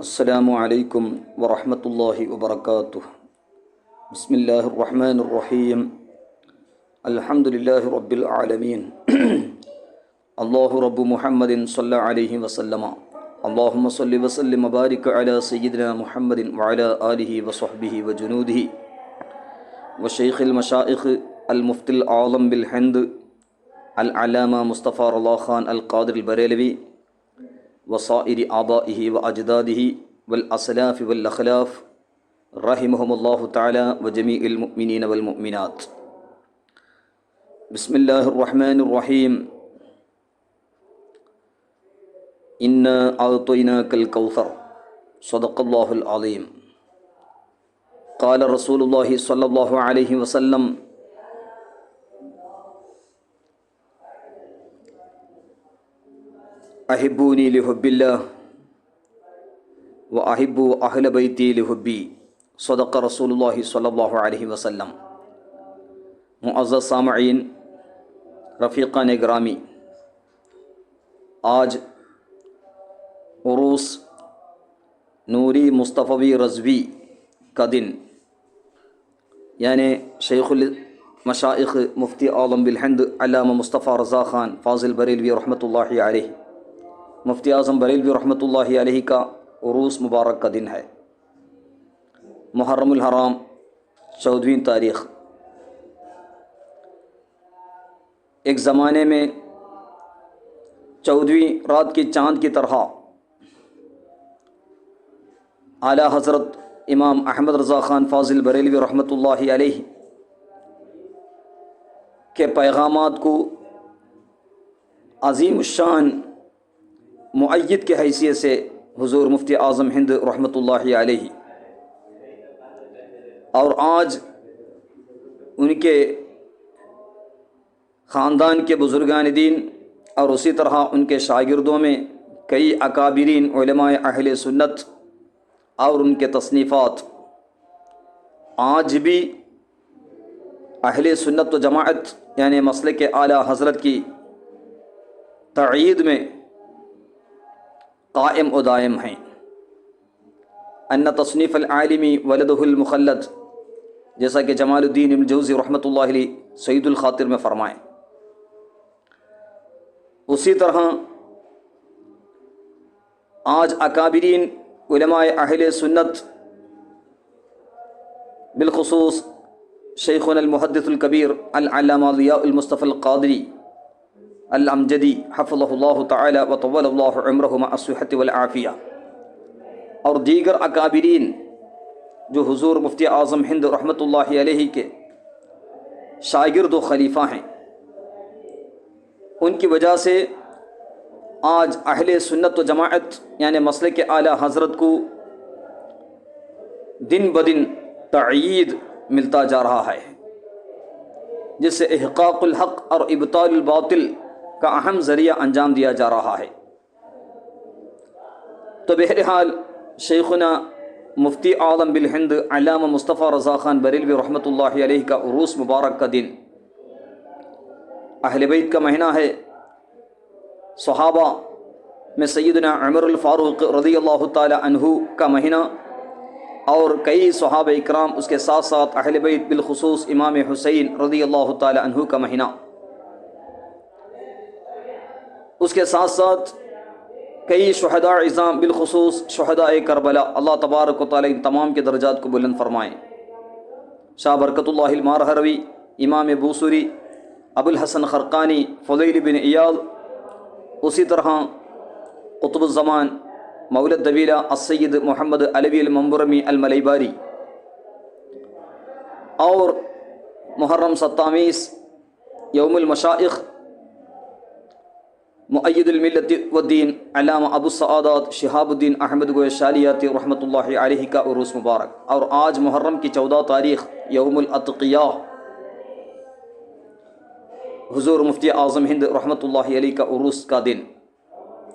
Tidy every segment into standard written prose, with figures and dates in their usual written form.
السلام علیکم ورحمۃ اللہ وبرکاتہ۔ بسم اللہ الرحمن الرحیم۔ الحمد للہ رب العالمین۔ اللہ رب محمد صلی اللہ علیہ وسلم۔ اللہم صلی وسلم وبارک علی سیدنا محمد وعلی آلہ وصحبہ وجنودہ وشیخ المشائخ المفتی العظم بالہند العلامہ مصطفیٰ رضا خان القادری البریلوی وسائر آبائہ و اجدادہ والاسلاف والاخلاف رحمہم اللہ تعالی وجمیع المؤمنین والمؤمنات۔ بسم اللہ الرحمن الرحیم۔ انا اعطیناک الکوثر صدق اللہ العظیم۔ قال رسول اللہ صلی اللہ علیہ وسلم: احبونی لحب اللہ و احبو اہل بیتی لحبی، صدق رسول اللہ صلی اللہ علیہ وسلم۔ معزز سامعین، رفیقان گرامی، آج عروس نوری مصطفی رضوی کا دن، یعنی شیخ المشائخ مفتی اعظم بالہند علامہ مصطفیٰ رضا خان فاضل بریلوی رحمۃ اللہ علیہ، مفتی اعظم بریلوی رحمۃ اللہ علیہ کا عروس مبارک کا دن ہے۔ محرم الحرام 14ویں تاریخ۔ ایک زمانے میں 14ویں رات کی چاند کی طرح اعلیٰ حضرت امام احمد رضا خان فاضل بریلوی رحمۃ اللہ علیہ کے پیغامات کو عظیم الشان مؤید کی حیثیت سے حضور مفتی اعظم ہند رحمۃ اللہ علیہ اور آج ان کے خاندان کے بزرگان دین اور اسی طرح ان کے شاگردوں میں کئی اکابرین علماء اہل سنت اور ان کے تصنیفات آج بھی اہل سنت و جماعت یعنی مسلک اعلیٰ حضرت کی تائید میں قائم و دائم ہیں۔ ان تصنیف العالمی ولدہ المخلد، جیسا کہ جمال الدین ابن جوزی رحمۃ اللہ علیہ سعید الخاطر میں فرمائیں۔ اسی طرح آج اکابرین علماء اہل سنت بالخصوص شیخنا المحدث الکبیر العلامہ ضیاء المصطفی القادری الامجدی حفظہ اللہ تعالی و طول اللہ عمرہ مع الصحۃ والعافیہ، اور دیگر اکابرین جو حضور مفتی اعظم ہند رحمۃ اللہ علیہ کے شاگرد و خلیفہ ہیں، ان کی وجہ سے آج اہل سنت و جماعت یعنی مسلک اعلیٰ حضرت کو دن بدن تائید ملتا جا رہا ہے، جس سے احقاق الحق اور ابطال الباطل کا اہم ذریعہ انجام دیا جا رہا ہے۔ تو بہرحال شیخنا مفتی اعظم بالہند علامہ مصطفیٰ رضا خان بریلوی رحمۃ اللہ علیہ کا عروس مبارک کا دن اہل بیت کا مہینہ ہے۔ صحابہ میں سیدنا عمر الفاروق رضی اللہ تعالی عنہ کا مہینہ اور کئی صحابہ اکرام، اس کے ساتھ ساتھ اہل بیت بالخصوص امام حسین رضی اللہ تعالی عنہ کا مہینہ، اس کے ساتھ ساتھ کئی شہداء عظام بالخصوص شہداء کربلا، اللہ تبارک و تعالی ان تمام کے درجات کو بلند فرمائیں۔ شاہ برکت اللہ المارہروی، امام بوصری، ابو الحسن خرقانی، فضیل بن عیاض، اسی طرح قطب الزمان مولد دبیلہ السید محمد علوی المنبرمی الملیباری، اور محرم 27 یوم المشائخ مؤید الملت والدین علامہ ابو السعادات شہاب الدین احمد گوئی شالیاتی رحمۃ اللہ علیہ کا عروس مبارک، اور آج محرم کی 14 تاریخ یوم الاتقیاء حضور مفتی اعظم ہند رحمۃ اللہ علیہ کا عروس کا دن،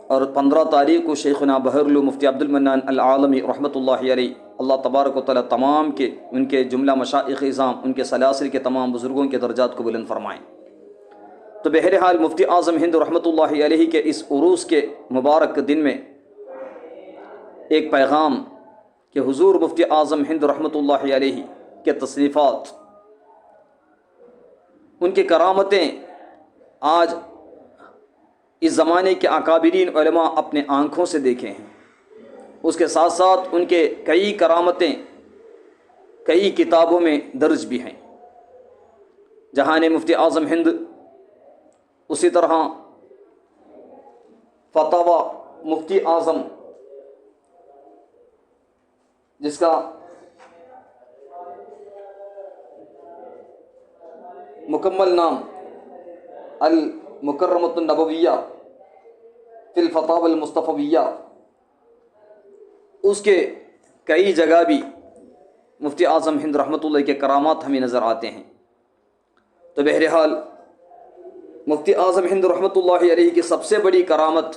اور 15 تاریخ کو شیخنا بحرالعلوم مفتی عبد المنان العالمی رحمۃ اللہ علیہ، اللہ تبارک و تعالی تمام کے ان کے جملہ مشائخ اعظام، ان کے سلاسل کے تمام بزرگوں کے درجات کو بلند فرمائیں۔ تو بہرحال مفتی اعظم ہند رحمۃ اللہ علیہ کے اس عروس کے مبارک دن میں ایک پیغام کہ حضور مفتی اعظم ہند رحمۃ اللہ علیہ کے تصنیفات، ان کی کرامتیں آج اس زمانے کے اکابرین علماء اپنے آنکھوں سے دیکھے ہیں۔ اس کے ساتھ ساتھ ان کے کئی کرامتیں کئی کتابوں میں درج بھی ہیں۔ جہان مفتی اعظم ہند، اسی طرح فتاوی مفتی اعظم، جس کا مکمل نام المکرمۃ النبویہ فی الفتاوی المصطفیہ، اس کے کئی جگہ بھی مفتی اعظم ہند رحمۃ اللہ کے کرامات ہمیں نظر آتے ہیں۔ تو بہرحال مفتی اعظم ہند رحمۃ اللہ علیہ کی سب سے بڑی کرامت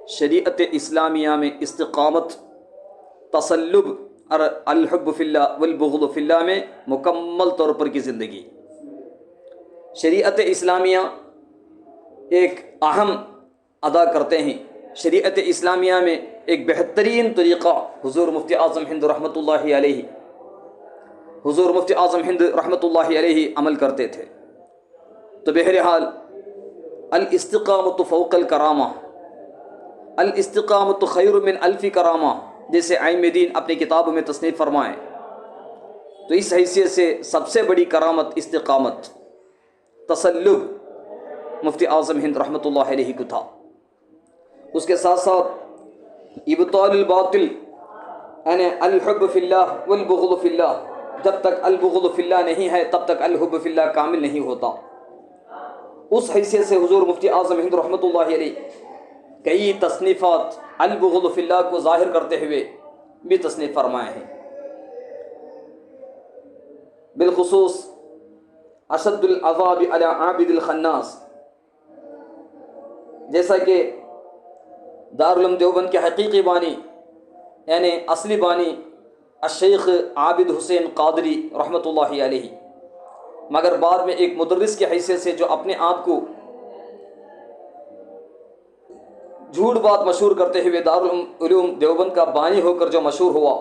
شریعت اسلامیہ میں استقامت، تصلب اور الحب فی اللہ والبغض فی اللہ میں مکمل طور پر کی زندگی۔ شریعت اسلامیہ ایک اہم ادا کرتے ہیں۔ شریعت اسلامیہ میں ایک بہترین طریقہ حضور مفتی اعظم ہند رحمۃ اللہ علیہ حضور مفتی اعظم ہند رحمۃ اللہ علیہ عمل کرتے تھے۔ تو بہرحال الاستقامت فوق الکرامہ، الاستقامت خیر من الف کرامہ، جیسے ائمہ دین اپنی کتابوں میں تصنیف فرمائیں۔ تو اس حیثیت سے سب سے بڑی کرامت استقامت، تسلب مفتی اعظم ہند رحمۃ اللہ علیہ کو تھا۔ اس کے ساتھ ساتھ ابطال الباطل، یعنی الحب فی اللہ والبغض فی اللہ، جب تک البغض فی اللہ نہیں ہے تب تک الحب فی اللہ کامل نہیں ہوتا۔ اس حیثیت سے حضور مفتی اعظم ہند رحمۃ اللہ علیہ کئی تصنیفات البغض فی اللہ کو ظاہر کرتے ہوئے بھی تصنیف فرمائے ہیں۔ بالخصوص اشد العذاب علی عابد الخناس، جیسا کہ دارالعلوم دیوبند کے حقیقی بانی یعنی اصلی بانی الشیخ عابد حسین قادری رحمۃ اللہ علیہ، مگر بعد میں ایک مدرس کی حیثیت سے جو اپنے آپ کو جھوٹ بات مشہور کرتے ہوئے دارالعلوم دیوبند کا بانی ہو کر جو مشہور ہوا،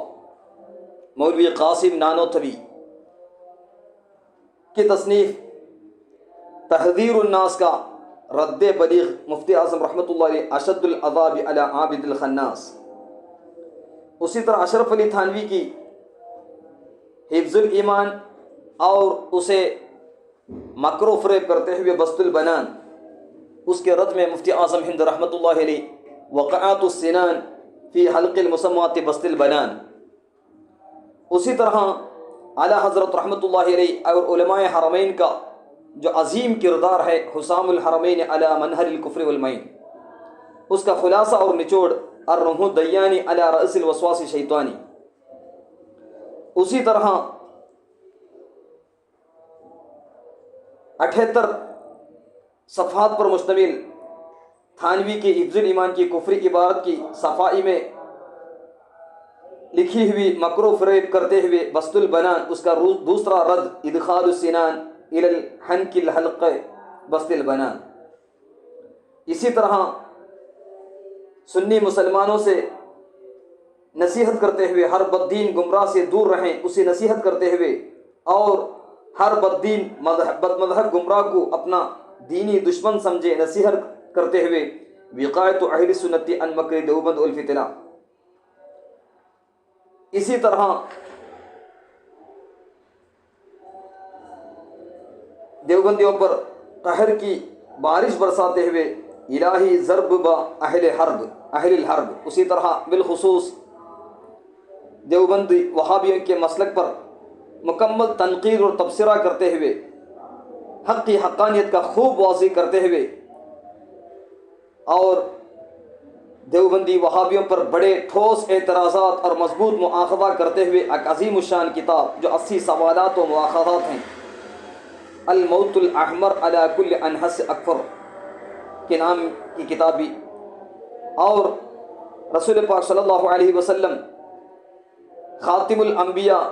مولوی قاسم نانوتوی کی تصنیف تحذیر الناس کا رد بلیغ مفتی اعظم رحمۃ اللہ علیہ اشد العذاب علی عابد الخناس۔ اسی طرح اشرف علی تھانوی کی حفظ الایمان اور اسے مکر و فریب کرتے ہوئے بسط البنان، اس کے رد میں مفتی اعظم ہند رحمۃ اللہ علیہ وقعات السنان فی حلق المسمات بسط البنان۔ اسی طرح اعلیٰ حضرت رحمۃ اللہ علیہ اور علماء حرمین کا جو عظیم کردار ہے حسام الحرمین علی منہر الکفر والمین، اس کا خلاصہ اور نچوڑ الرمح الدیانی علی رأس الوسواس الشیطانی۔ اسی طرح 78 صفحات پر مشتمل تھانوی کی حفظ الایمان کی کفری عبارت کی صفائی میں لکھی ہوئی مکر و فریب کرتے ہوئے بسط البنان، اس کا دوسرا رد ادخال السنان الی الحنک الحلق بسط البنان۔ اسی طرح سنی مسلمانوں سے نصیحت کرتے ہوئے ہر بددین گمراہ سے دور رہیں، اسے نصیحت کرتے ہوئے، اور ہر بددین بد مذہب گمراہ کو اپنا دینی دشمن سمجھے نصیحت کرتے ہوئے وقایت اہل سنت عن مکر دیوبند والفتنہ۔ اسی طرح دیوبندیوں پر قہر کی بارش برساتے ہوئے الہی ضرب با اہل الحرب۔ اسی طرح بالخصوص دیوبندی وہابیوں کے مسلک پر مکمل تنقید اور تبصرہ کرتے ہوئے، حق کی حقانیت کا خوب واضح کرتے ہوئے، اور دیوبندی وہابیوں پر بڑے ٹھوس اعتراضات اور مضبوط مؤاخذہ کرتے ہوئے ایک عظیم الشان کتاب جو 80 سوالات و مؤاخذات ہیں، الموت الاحمر علی کل انحس اکفر کے نام کی کتاب بھی، اور رسول پاک صلی اللہ علیہ وسلم خاتم الانبیاء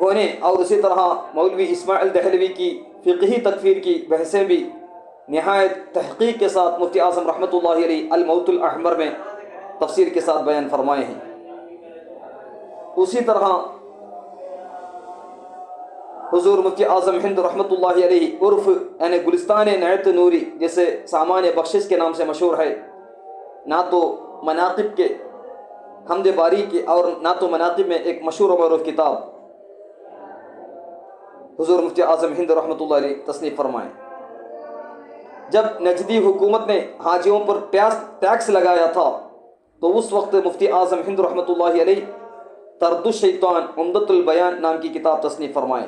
ہونے، اور اسی طرح مولوی اسماعیل دہلوی کی فقہی تکفیر کی بحثیں بھی نہایت تحقیق کے ساتھ مفتی اعظم رحمۃ اللہ علیہ الموت الاحمر میں تفصیل کے ساتھ بیان فرمائے ہیں۔ اسی طرح حضور مفتی اعظم ہند رحمۃ اللہ علیہ عرف یعنی گلستان نعت نوری، جیسے سامان بخشش کے نام سے مشہور ہے، نہ تو مناقب کے حمد باری کے اور نہ تو مناقب میں ایک مشہور و معروف کتاب حضور مفتی اعظم ہند رحمۃ اللہ علیہ تصنیف فرمائے۔ جب نجدی حکومت نے حاجیوں پر ٹیکس لگایا تھا تو اس وقت مفتی اعظم ہند رحمۃ اللہ علیہ طرد الشیطان عمدۃ البیان نام کی کتاب تصنیف فرمائے،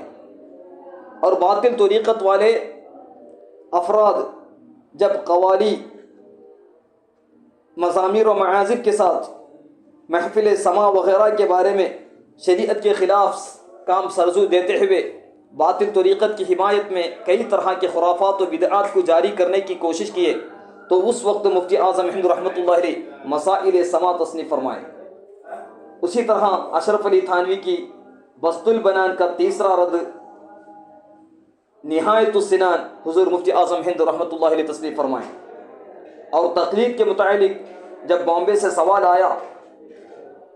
اور باطل طریقت والے افراد جب قوالی، مزامیر و معازف کے ساتھ محفل سما وغیرہ کے بارے میں شریعت کے خلاف کام سرزو دیتے ہوئے باطل طریقت کی حمایت میں کئی طرح کے خرافات و بدعات کو جاری کرنے کی کوشش کیے تو اس وقت مفتی اعظم ہند رحمۃ اللہ علیہ مسائل سما تصنیف فرمائے۔ اسی طرح اشرف علی تھانوی کی بسط البنان کا تیسرا رد نہایت السنان حضور مفتی اعظم ہند رحمۃ اللہ علیہ تصنیف فرمائے۔ اور تقلید کے متعلق جب بامبے سے سوال آیا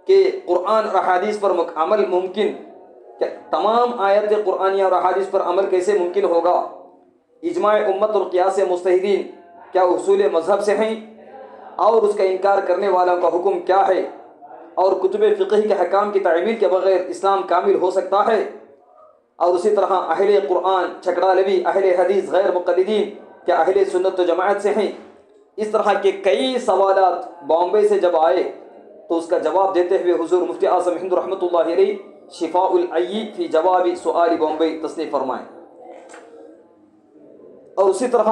کہ قرآن اور احادیث پر عمل ممکن، کہ تمام آیت قرآنیہ اور احادیث پر عمل کیسے ممکن ہوگا، اجماع امت اور قیاس مجتہدین کیا اصول مذہب سے ہیں، اور اس کا انکار کرنے والوں کا حکم کیا ہے، اور کتب فقہ کے حکام کی تعمیل کے بغیر اسلام کامل ہو سکتا ہے، اور اسی طرح اہل قرآن چھکڑالوی اہل حدیث غیر مقلدین کیا اہل سنت و جماعت سے ہیں۔ اس طرح کے کئی سوالات بامبے سے جب آئے تو اس کا جواب دیتے ہوئے حضور مفتی اعظم ہند رحمۃ اللہ علیہ شفاء العی فی جواب سؤال بامبے تصنیف فرمائے۔ اور اسی طرح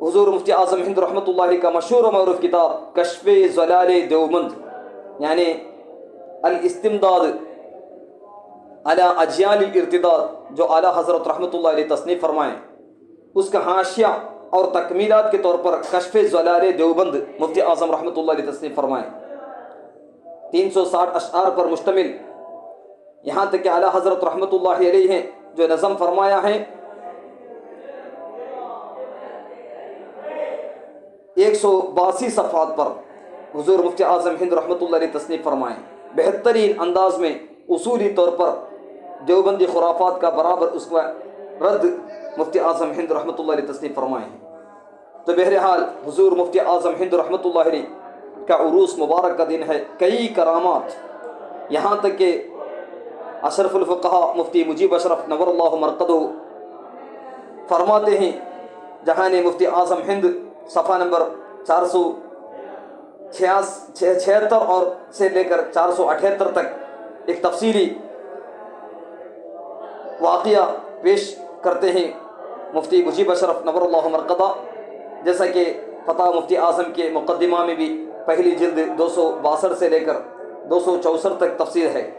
حضور مفتی اعظم ہند رحمۃ اللہ علیہ کا مشہور و معروف کتاب کشف ضلال دیوبند یعنی الاستمداد علی اجیال الارتداد جو اعلیٰ حضرت رحمۃ اللہ علیہ تصنیف فرمائے، اس کا حاشیہ اور تکمیلات کے طور پر کشف ضلال دیوبند مفتی اعظم رحمۃ اللہ علیہ تصنیف فرمائے، 360 اشعار پر مشتمل، یہاں تک کہ اعلیٰ حضرت رحمۃ اللہ علیہ ہیں جو نظم فرمایا ہے 182 صفحات پر حضور مفتی اعظم ہند رحمۃ اللہ علیہ تصنیف فرمائے، بہترین انداز میں اصولی طور پر دیوبندی خرافات کا برابر اس کا رد مفتی اعظم ہند رحمۃ اللہ علیہ تصنیف فرمائے ہیں۔ تو بہرحال حضور مفتی اعظم ہند رحمۃ اللہ علیہ کا عروس مبارک کا دن ہے، کئی کرامات، یہاں تک کہ اشرف الفقہا مفتی مجیب اشرف نور اللہ مرقدہ فرماتے ہیں جہاں نے مفتی اعظم ہند صفحہ نمبر 476 اور سے لے کر 478 تک ایک تفصیلی واقعہ پیش کرتے ہیں مفتی مجیب اشرف نور اللہ مرقدہ، جیسا کہ فتح مفتی اعظم کے مقدمہ میں بھی پہلی جلد 262 سے لے کر 264 تک تفصیل ہے۔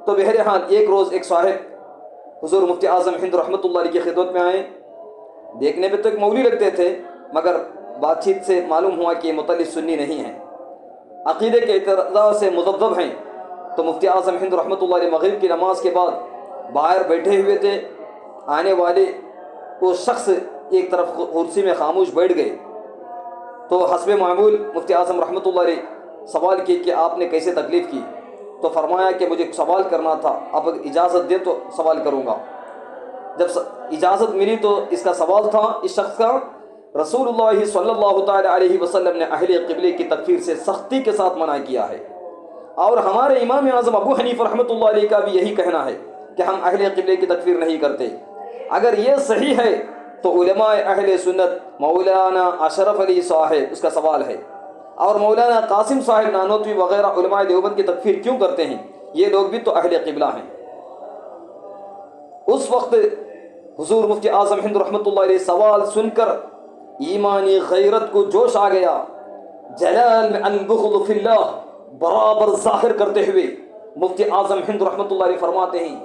تو بہرحال ایک روز ایک صاحب حضور مفتی اعظم ہند رحمۃ اللہ علیہ کی خدمت میں آئے، دیکھنے پہ تو ایک مولوی لگتے تھے مگر بات چیت سے معلوم ہوا کہ مطلع سنی نہیں ہیں، عقیدے کے اعتراض سے مذبذب ہیں۔ تو مفتی اعظم ہند رحمۃ اللہ علیہ مغرب کی نماز کے بعد باہر بیٹھے ہوئے تھے، آنے والے وہ شخص ایک طرف کرسی میں خاموش بیٹھ گئے، تو حسب معمول مفتی اعظم رحمۃ اللہ علیہ سوال کی کہ آپ نے کیسے تکلیف کی، تو فرمایا کہ مجھے سوال کرنا تھا، اب اجازت دے تو سوال کروں گا۔ جب اجازت ملی تو اس کا سوال تھا اس شخص کا، رسول اللہ صلی اللہ تعالی علیہ وسلم نے اہل قبلے کی تکفیر سے سختی کے ساتھ منع کیا ہے، اور ہمارے امام اعظم ابو حنیفہ رحمۃ اللہ علیہ کا بھی یہی کہنا ہے کہ ہم اہل قبلے کی تکفیر نہیں کرتے۔ اگر یہ صحیح ہے تو علماء اہل سنت مولانا اشرف علی صاحب اس کا سوال ہے، اور مولانا قاسم صاحب نانوتوی وغیرہ علماء دیوبند کی تکفیر کیوں کرتے ہیں؟ یہ لوگ بھی تو اہل قبلہ ہیں۔ اس وقت حضور مفتی اعظم ہند رحمۃ اللہ علیہ سوال سن کر ایمانی غیرت کو جوش آ گیا، جلال میں البغض فی اللہ برابر ظاہر کرتے ہوئے مفتی اعظم ہند رحمۃ اللہ علیہ فرماتے ہیں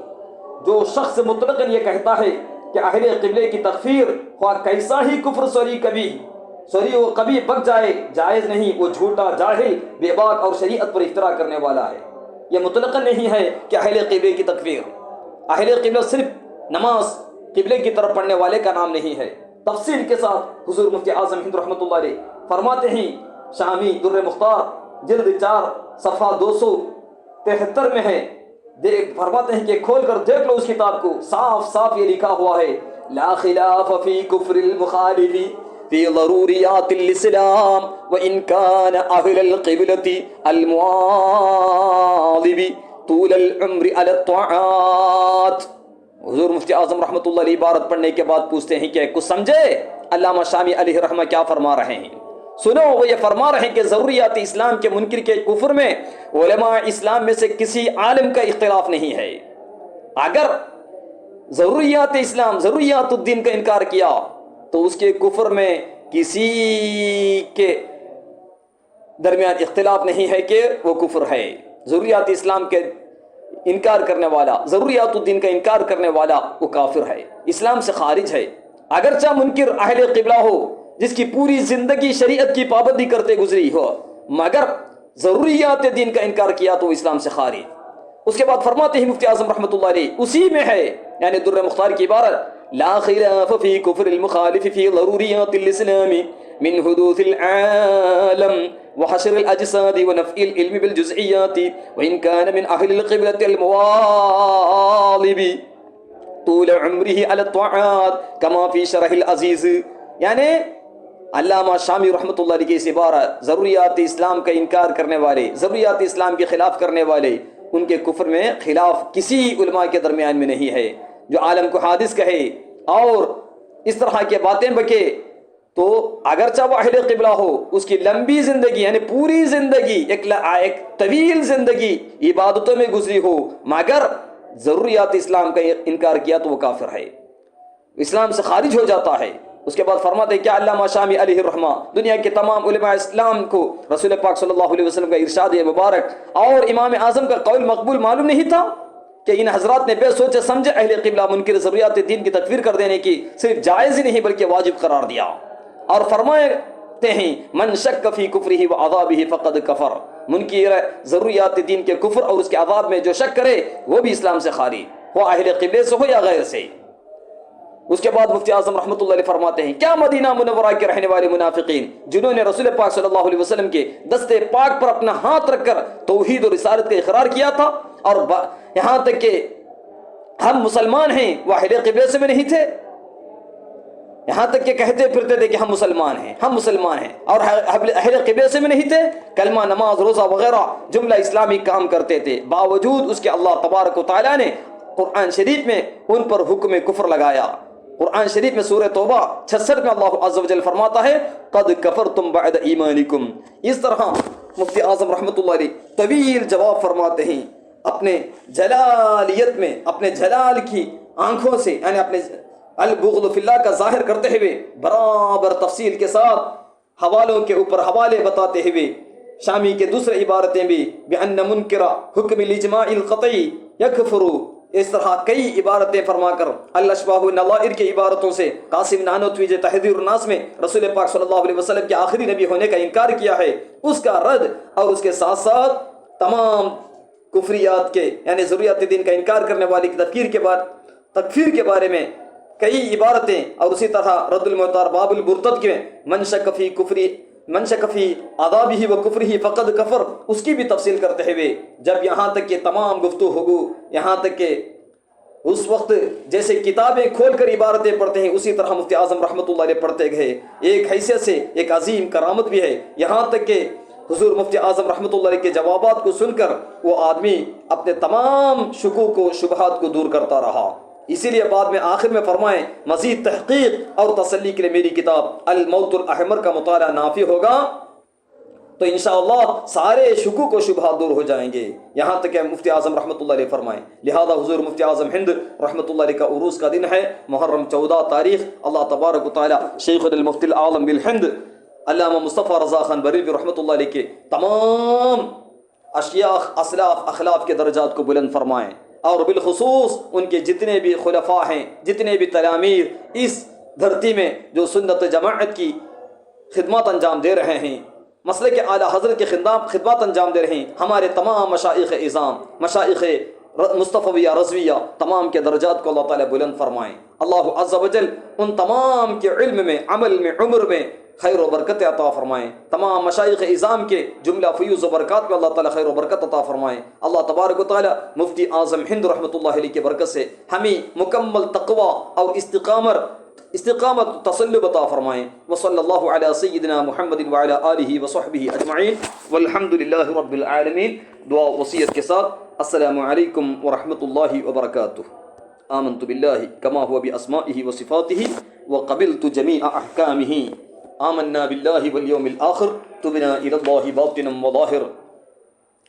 جو شخص مطلقاً یہ کہتا ہے کہ اہل قبلے کی تکفیر خواہ کیسا ہی کفر سوری و کبھی بک جائے جائز نہیں، وہ جھوٹا جاہل بے باک اور شریعت پر افترا کرنے والا ہے۔ یہ مطلقاً نہیں ہے کہ اہل قبلے کی تکفیر، اہل قبلہ صرف نماز قبلے کی طرف پڑھنے والے کا نام نہیں ہے۔ تفصیل کے ساتھ حضور مفتی اعظم ہند رحمۃ اللہ علیہ فرماتے ہیں، شامی در مختار جلد 4 صفحہ 273 میں ہے. فرماتے ہیں کہ کھول کر دیکھ لو اس کتاب کو, صاف صاف یہ لکھا ہوا ہے لا خلاف فی کفر المخالف فی ضروریات الاسلام وان کان اہل القبلۃ المواظب طول العمر علی الطاعات. حضور مفتی اعظم رحمۃ اللہ علیہ عبارت پڑھنے کے بعد پوچھتے ہیں کہ کچھ سمجھے علامہ شامی علیہ رحمہ کیا فرما رہے ہیں؟ سنو, وہ یہ فرما رہے ہیں کہ ضروریات اسلام کے منکر کے کفر میں علماء اسلام میں سے کسی عالم کا اختلاف نہیں ہے. اگر ضروریات اسلام, ضروریات الدین کا انکار کیا تو اس کے کفر میں کسی کے درمیان اختلاف نہیں ہے کہ وہ کفر ہے. ضروریات اسلام کے انکار کرنے والا, ضروریات الدین کا انکار کرنے والا وہ کافر ہے, اسلام سے خارج ہے. اگرچہ منکر اہل قبلہ ہو جس کی پوری زندگی شریعت کی پابندی کرتے گزری ہو, مگر ضروریات دین کا انکار کیا تو اسلام سے خارج. اس کے بعد فرماتے ہیں مفتی اعظم رحمۃ اللہ علیہ, اسی میں ہے یعنی در مختار کی عبارت لا خلاف فی کفر المخالف فی ضروریات الاسلام من حدوث العالم وحشر الاجساد ونفع العلم بالجزئیات وان كان من اهل القبلة المواظب طول عمره على الطاعات كما في شرح العزیز. یعنی علامہ شامی رحمۃ اللہ علیہ کی اس عبارت ضروریات اسلام کا انکار کرنے والے, ضروریات اسلام کے خلاف کرنے والے, ان کے کفر میں خلاف کسی علماء کے درمیان میں نہیں ہے. جو عالم کو حادث کہے اور اس طرح کے باتیں بکے تو اگرچہ وہ اہل قبلہ ہو, اس کی لمبی زندگی یعنی پوری زندگی ایک طویل زندگی عبادتوں میں گزری ہو, مگر ضروریات اسلام کا انکار کیا تو وہ کافر ہے, اسلام سے خارج ہو جاتا ہے. اس کے بعد فرماتے ہیں کیا علامہ شامی علیہ الرحمہ دنیا کے تمام علماء اسلام کو رسول پاک صلی اللہ علیہ وسلم کا ارشاد مبارک اور امام اعظم کا قول مقبول معلوم نہیں تھا کہ ان حضرات نے بے سوچے سمجھے اہل قبلہ منکر ضروریات دین کی تکفیر کر دینے کی صرف جائز ہی نہیں بلکہ واجب قرار دیا, اور فرماتے ہیں من شک فی کفرہ وعذابہ فقد کفر. منکر ضروریات دین کے کفر اور اس کے عذاب میں جو شک کرے وہ بھی اسلام سے خارج, وہ اہل قبلے سے ہو یا غیر سے. اس کے بعد مفتی اعظم رحمۃ اللہ علیہ فرماتے ہیں کیا مدینہ منورہ کے رہنے والے منافقین جنہوں نے رسول پاک صلی اللہ علیہ وسلم کے دستے پاک پر اپنا ہاتھ رکھ کر توحید اور رسالت کا اقرار کیا تھا اور یہاں تک کہ ہم مسلمان ہیں, وہ اہل قبلے سے بھی نہیں تھے, یہاں تک کہ کہتے پھرتے تھے کہ ہم مسلمان ہیں, ہم مسلمان ہیں, اور اہل قبلے سے بھی نہیں تھے, کلمہ نماز روزہ وغیرہ جملہ اسلامی کام کرتے تھے, باوجود اس کے اللہ تبارک و تعالیٰ نے قرآن شریف میں ان پر حکم کفر لگایا. قرآن شریف میں سورہ توبہ 66 میں اللہ عز و جل فرماتا ہے قد کفرتم بعد ایمانکم. اس طرح مفتی اعظم رحمۃ اللہ علیہ طویل جواب فرماتے ہیں اپنے جلالیت میں, اپنے جلال کی آنکھوں سے یعنی اپنے البغض فی اللہ کا ظاہر کرتے ہوئے برابر تفصیل کے ساتھ حوالوں کے اوپر حوالے بتاتے ہوئے. شامی کے دوسرے عبارتیں بھی بأن منکر حکم الاجماع القطعی یکفر, اس طرح کئی عبارتیں فرما کر الاشباح والنظائر کی عبارتوں سے قاسم نانوتوی جو تحذیر الناس میں رسول پاک صلی اللہ علیہ وسلم کے آخری نبی ہونے کا انکار کیا ہے اس کا رد, اور اس کے ساتھ ساتھ تمام کفریات کے یعنی ضروریات دین کا انکار کرنے والے کی تکفیر کے بارے میں کئی عبارتیں, اور اسی طرح رد المعتار باب البرتد کے من شک فی عذابہ و کفرہ فقد کفر, اس کی بھی تفصیل کرتے ہوئے جب یہاں تک کہ تمام گفتگو یہاں تک کہ اس وقت جیسے کتابیں کھول کر عبارتیں پڑھتے ہیں اسی طرح مفتی اعظم رحمۃ اللہ علیہ پڑھتے گئے. ایک حیثیت سے ایک عظیم کرامت بھی ہے, یہاں تک کہ حضور مفتی اعظم رحمۃ اللہ علیہ کے جوابات کو سن کر وہ آدمی اپنے تمام شکوک و شبہات کو دور کرتا رہا. اسی لیے بعد میں آخر میں فرمائیں مزید تحقیق اور تسلی کے لیے میری کتاب الموت الاحمر کا مطالعہ نافع ہوگا تو انشاءاللہ سارے شکوک و شبہات دور ہو جائیں گے. یہاں تک کہ مفتی اعظم رحمۃ اللہ علیہ فرمائیں. لہذا حضور مفتی اعظم ہند رحمۃ اللہ علیہ کا عروس کا دن ہے محرم 14 تاریخ. اللہ تبارک و تعالی شیخ المفتی العالم بالہند علامہ مصطفیٰ رضا خان بریلوی رحمۃ اللہ علیہ کے تمام اشیاخ اسلاف اخلاف کے درجات کو بلند فرمائیں, اور بالخصوص ان کے جتنے بھی خلفاء ہیں, جتنے بھی تلامیر اس دھرتی میں جو سنت جماعت کی خدمات انجام دے رہے ہیں, مسلک اعلیٰ حضرت کے خدمات انجام دے رہے ہیں, ہمارے تمام مشائخ اعظام, مشائخ مصطفیہ رضویہ تمام کے درجات کو اللہ تعالیٰ بلند فرمائیں. اللہ عز و جل ان تمام کے علم میں, عمل میں, عمر میں خیر و برکت عطا فرمائیں. تمام مشائخ اعظام کے جملہ فیوز و برکات میں اللہ تعالیٰ خیر و برکت عطا فرمائیں. اللہ تبارک و تعالیٰ مفتی اعظم ہند رحمۃ اللہ علیہ کی برکت سے ہمیں مکمل تقوی اور استقامت تصلب عطا فرمائیں. وصلی اللہ علی سیدنا محمد وعلی آلہ وصحبہ اجمعین والحمد للہ رب العالمین. دعا وصیت کے ساتھ السلام علیکم ورحمۃ اللہ وبرکاتہ. آمنت باللہ کما هو باسمائہ وصفاتہ وقبلت جمیع احکامہ. آمنا باللہ والیوم الآخر تبنا الی اللہ باطنا وظاہر.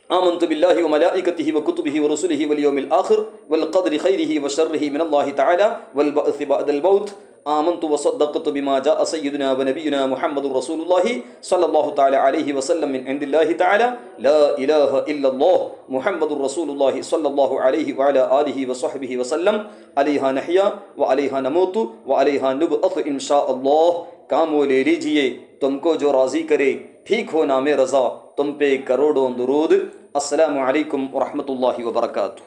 آمنت باللہ وملائکتہ وکتبہ ورسلہ والیوم الآخر والقدر خیرہ وشرہ من اللہ تعالی والبعث بعد الموت. آمنت وصدقت بما جاء سيدنا ونبينا محمد رسول الله صلى الله تعالى عليه وسلم من عند الله تعالى لا إله إلا الله محمد رسول الله صلى الله عليه وعلى آله وصحبه وسلم. عليها نحيا وعليها نموت وعليها نبعث إن شاء الله. کام وہ لے لیجئے تم کو جو راضی کرے، ٹھیک ہو نام رضا تم پہ کروڑوں درود. السلام علیکم ورحمۃ اللہ وبرکاتہ.